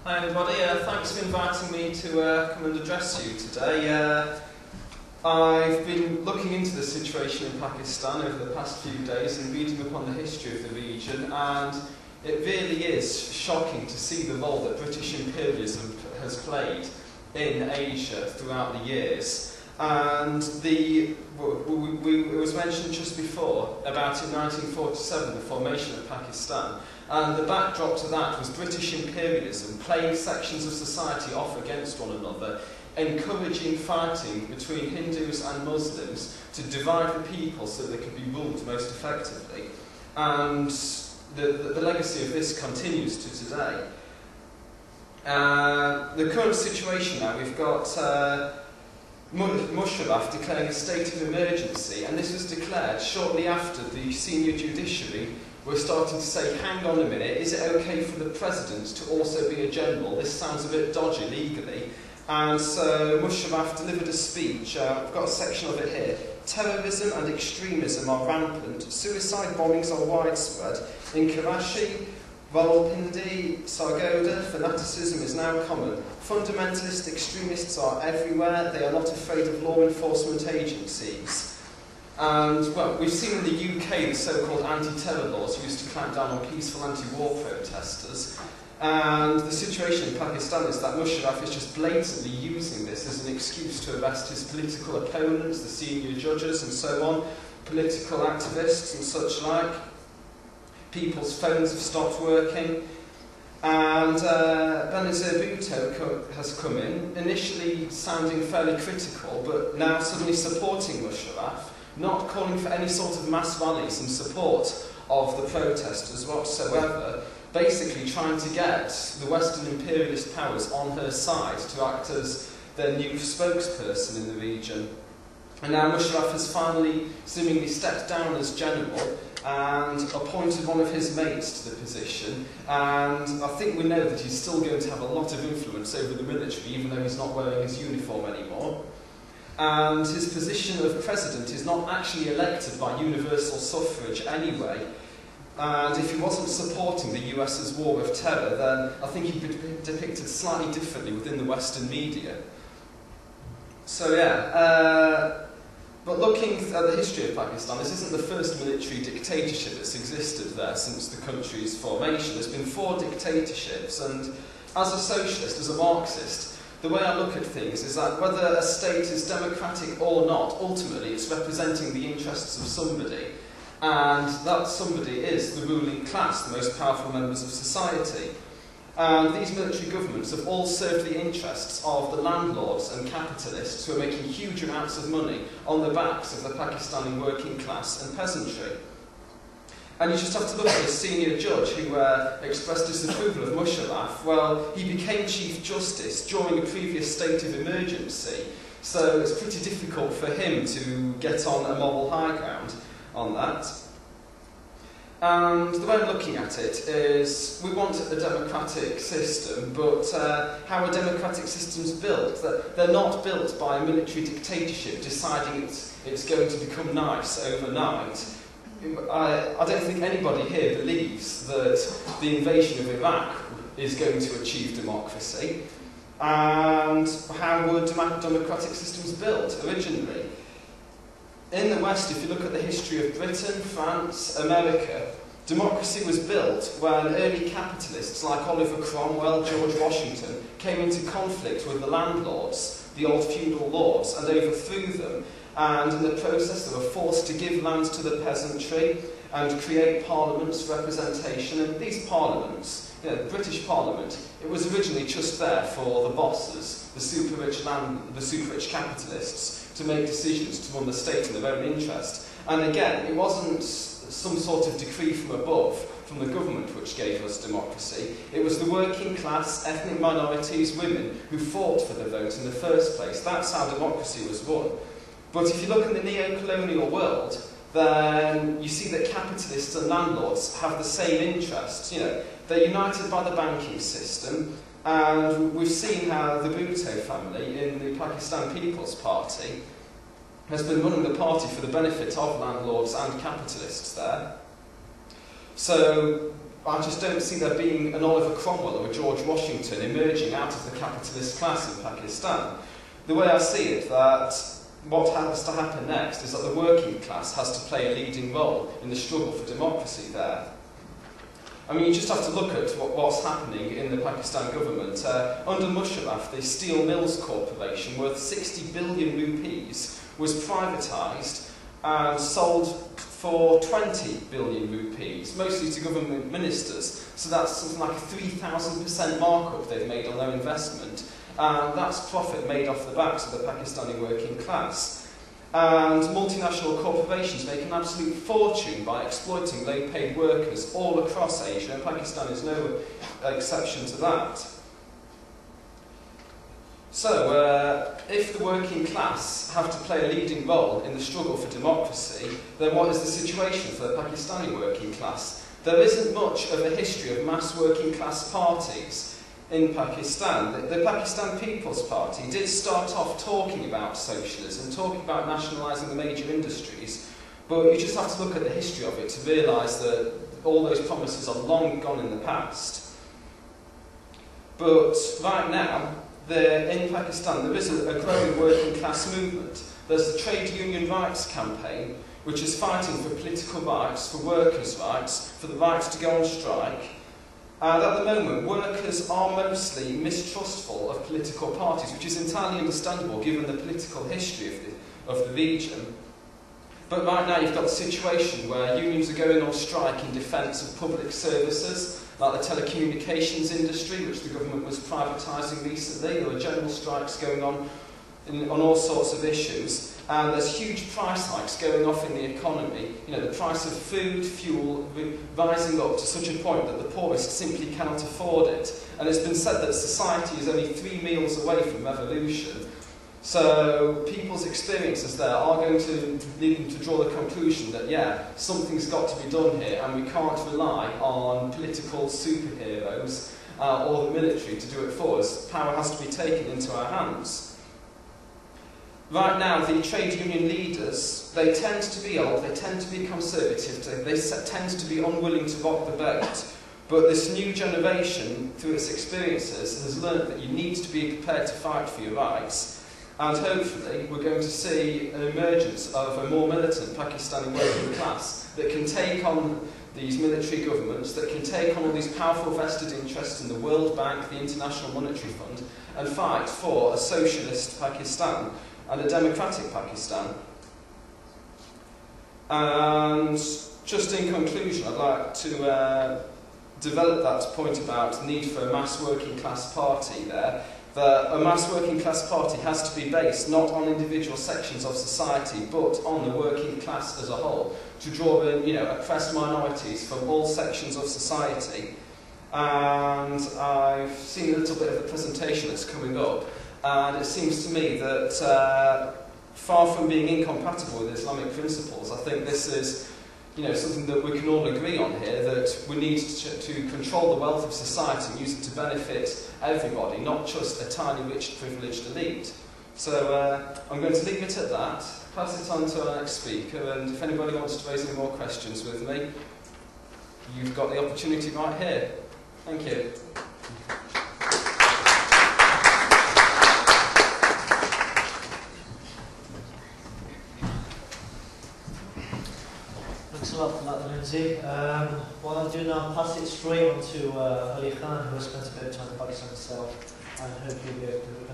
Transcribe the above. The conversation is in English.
Hi everybody, thanks for inviting me to come and address you today. I've been looking into the situation in Pakistan over the past few days and reading upon the history of the region, and it really is shocking to see the role that British imperialism has played in Asia throughout the years. And it was mentioned just before about in 1947 the formation of Pakistan, and the backdrop to that was British imperialism playing sections of society off against one another, encouraging fighting between Hindus and Muslims to divide the people so they could be ruled most effectively. And the legacy of this continues to today. The current situation now, we've got Musharraf declaring a state of emergency, and this was declared shortly after the senior judiciary were starting to say, hang on a minute, is it okay for the president to also be a general? This sounds a bit dodgy legally. And so Musharraf delivered a speech. I've got a section of it here. Terrorism and extremism are rampant. Suicide bombings are widespread. In Karachi, Rawalpindi, Sargodha, fanaticism is now common. Fundamentalist extremists are everywhere. They are not afraid of law enforcement agencies. And, well, we've seen in the UK the so-called anti-terror laws used to clamp down on peaceful anti-war protesters. And the situation in Pakistan is that Musharraf is just blatantly using this as an excuse to arrest his political opponents, the senior judges and so on, political activists and such like. People's phones have stopped working. And Benazir Bhutto has come in, initially sounding fairly critical, but now suddenly supporting Musharraf, not calling for any sort of mass rallies in support of the protesters whatsoever, basically trying to get the Western imperialist powers on her side to act as their new spokesperson in the region. And now Musharraf has finally seemingly stepped down as general and appointed one of his mates to the position, and I think we know that he's still going to have a lot of influence over the military, even though he's not wearing his uniform anymore. And his position of president is not actually elected by universal suffrage anyway. And if he wasn't supporting the US's war of terror, then I think he'd be depicted slightly differently within the Western media. So yeah, but looking at the history of Pakistan, this isn't the first military dictatorship that's existed there since the country's formation. There's been 4 dictatorships, and as a socialist, as a Marxist, the way I look at things is that whether a state is democratic or not, ultimately it's representing the interests of somebody. And that somebody is the ruling class, the most powerful members of society. And these military governments have all served the interests of the landlords and capitalists who are making huge amounts of money on the backs of the Pakistani working class and peasantry. And you just have to look at the senior judge who expressed disapproval of Musharraf. Well, he became Chief Justice during a previous state of emergency, so it's pretty difficult for him to get on a moral high ground on that. And the way I'm looking at it is, we want a democratic system, but how are democratic systems built? They're not built by a military dictatorship deciding it's going to become nice overnight. I don't think anybody here believes that the invasion of Iraq is going to achieve democracy. And how were democratic systems built originally? In the West, if you look at the history of Britain, France, America, democracy was built when early capitalists like Oliver Cromwell, George Washington came into conflict with the landlords, the old feudal lords, and overthrew them. And in the process, they were forced to give land to the peasantry and create parliaments for representation. And these parliaments, the British Parliament, it was originally just there for the bosses, the super rich capitalists, to make decisions to run the state in their own interest. And again, it wasn't some sort of decree from above, from the government, which gave us democracy. It was the working class, ethnic minorities, women, who fought for the vote in the first place. That's how democracy was won. But if you look in the neo-colonial world, then you see that capitalists and landlords have the same interests. They're united by the banking system, and we've seen how the Bhutto family in the Pakistan People's Party has been running the party for the benefit of landlords and capitalists there. So I just don't see there being an Oliver Cromwell or a George Washington emerging out of the capitalist class in Pakistan. The way I see it, that what has to happen next is that the working class has to play a leading role in the struggle for democracy there. I mean, you just have to look at what's happening in the Pakistan government. Under Musharraf, the Steel Mills Corporation, worth 60 billion rupees, was privatised and sold for 20 billion rupees, mostly to government ministers. So that's something like a 3,000% markup they've made on their investment. And that's profit made off the backs of the Pakistani working class. And multinational corporations make an absolute fortune by exploiting low-paid workers all across Asia, and Pakistan is no exception to that. So, if the working class have to play a leading role in the struggle for democracy, then what is the situation for the Pakistani working class? There isn't much of a history of mass working class parties in Pakistan. The Pakistan People's Party did start off talking about socialism, talking about nationalising the major industries, but you just have to look at the history of it to realise that all those promises are long gone in the past. But right now, in Pakistan, there is a growing working class movement. There's the Trade Union Rights Campaign, which is fighting for political rights, for workers' rights, for the right to go on strike. And at the moment, workers are mostly mistrustful of political parties, which is entirely understandable given the political history of the region. But right now you've got the situation where unions are going on strike in defence of public services, like the telecommunications industry, which the government was privatising recently. There were general strikes going on all sorts of issues, and there's huge price hikes going off in the economy. You know, the price of food, fuel, rising up to such a point that the poorest simply cannot afford it. And it's been said that society is only 3 meals away from revolution. So people's experiences there are going to lead them to draw the conclusion that, yeah, something's got to be done here, and we can't rely on political superheroes or the military to do it for us. Power has to be taken into our hands. Right now, the trade union leaders, they tend to be old, they tend to be conservative, they tend to be unwilling to rock the boat. But this new generation, through its experiences, has learned that you need to be prepared to fight for your rights. And hopefully, we're going to see an emergence of a more militant Pakistani working class that can take on these military governments, that can take on all these powerful vested interests in the World Bank, the International Monetary Fund, and fight for a socialist Pakistan and a democratic Pakistan. And just in conclusion, I'd like to develop that point about the need for a mass working class party there. That a mass working class party has to be based not on individual sections of society, but on the working class as a whole, to draw in, you know, oppressed minorities from all sections of society. And I've seen a little bit of a presentation that's coming up, and it seems to me that far from being incompatible with Islamic principles, I think this is, you know, something that we can all agree on here, that we need to control the wealth of society and use it to benefit everybody, not just a tiny, rich, privileged elite. So I'm going to leave it at that, pass it on to our next speaker, and if anybody wants to raise any more questions with me, you've got the opportunity right here. Thank you. Thanks a lot for that, Lindsay. What I'll do now, pass it straight on to Ali Khan, who has spent a bit of time in Pakistan himself, and hopefully be able to